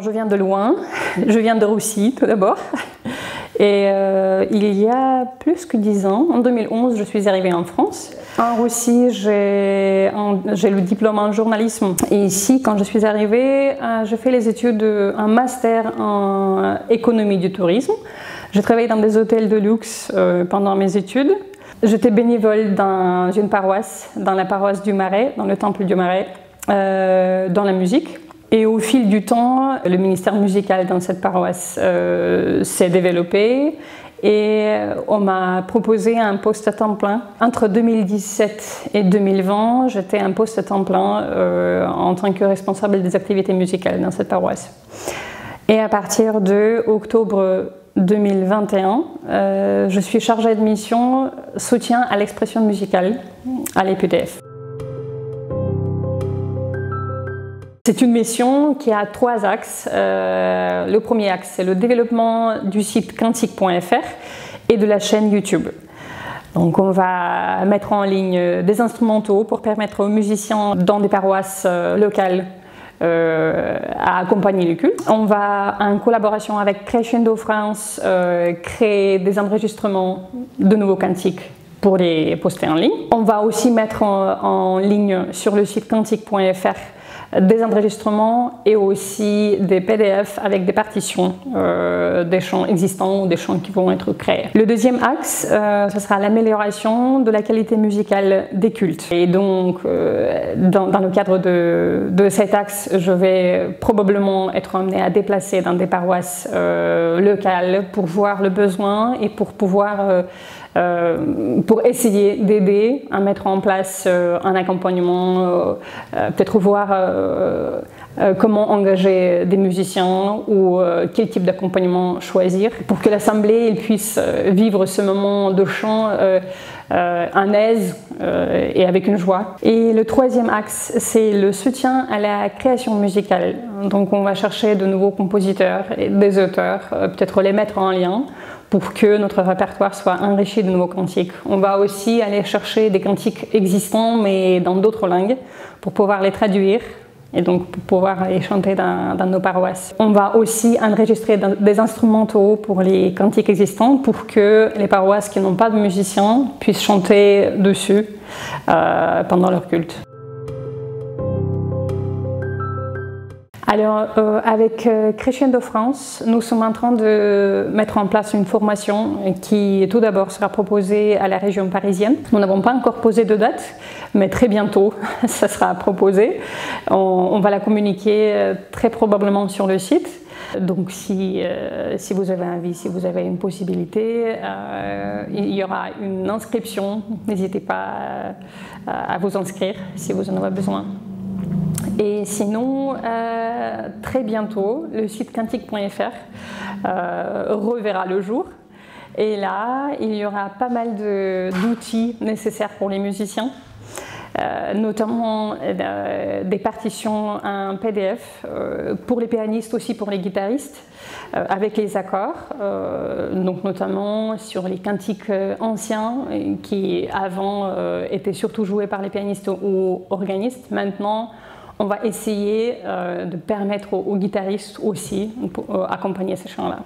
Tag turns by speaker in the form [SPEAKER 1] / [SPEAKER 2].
[SPEAKER 1] Alors, je viens de loin, je viens de Russie tout d'abord. Et il y a plus que 10 ans, en 2011, je suis arrivée en France. En Russie, j'ai le diplôme en journalisme. Et ici, quand je suis arrivée, je fais les études, un master en économie du tourisme. J'ai travaillé dans des hôtels de luxe pendant mes études. J'étais bénévole dans une paroisse, dans la paroisse du Marais, dans le temple du Marais, dans la musique. Et au fil du temps, le ministère musical dans cette paroisse s'est développé et on m'a proposé un poste à temps plein. Entre 2017 et 2020, j'étais un poste à temps plein en tant que responsable des activités musicales dans cette paroisse. Et à partir de octobre 2021, je suis chargée de mission soutien à l'expression musicale à l'EPDF. C'est une mission qui a 3 axes. Le premier axe, c'est le développement du site quantique.fr et de la chaîne YouTube. Donc on va mettre en ligne des instrumentaux pour permettre aux musiciens dans des paroisses locales à accompagner le culte. On va, en collaboration avec Crescendo France, créer des enregistrements de nouveaux cantiques pour les poster en ligne. On va aussi mettre en ligne sur le site quantique.fr des enregistrements et aussi des PDF avec des partitions des chants existants ou des chants qui vont être créés. Le deuxième axe, ce sera l'amélioration de la qualité musicale des cultes. Et donc, dans le cadre de cet axe, je vais probablement être amenée à déplacer dans des paroisses locales pour voir le besoin et pour pouvoir pour essayer d'aider à mettre en place un accompagnement, peut-être voir comment engager des musiciens ou quel type d'accompagnement choisir pour que l'assemblée puisse vivre ce moment de chant en aise et avec une joie. Et le troisième axe, c'est le soutien à la création musicale. Donc on va chercher de nouveaux compositeurs et des auteurs, peut-être les mettre en lien pour que notre répertoire soit enrichi de nouveaux cantiques. On va aussi aller chercher des cantiques existants mais dans d'autres langues pour pouvoir les traduire et donc pour pouvoir les chanter dans nos paroisses. On va aussi enregistrer des instrumentaux pour les cantiques existants pour que les paroisses qui n'ont pas de musiciens puissent chanter dessus pendant leur culte. Alors, avec Crescendo France, nous sommes en train de mettre en place une formation qui, tout d'abord, sera proposée à la région parisienne. Nous n'avons pas encore posé de date, mais très bientôt, ça sera proposé. On va la communiquer très probablement sur le site. Donc, si vous avez envie, si vous avez une possibilité, il y aura une inscription. N'hésitez pas à vous inscrire si vous en avez besoin. Et sinon, très bientôt, le site quantique.fr reverra le jour. Et là, il y aura pas mal d'outils nécessaires pour les musiciens, notamment des partitions en PDF pour les pianistes, aussi pour les guitaristes, avec les accords, donc notamment sur les cantiques anciens qui avant étaient surtout joués par les pianistes ou organistes. Maintenant, on va essayer de permettre aux guitaristes aussi d'accompagner ces chants-là.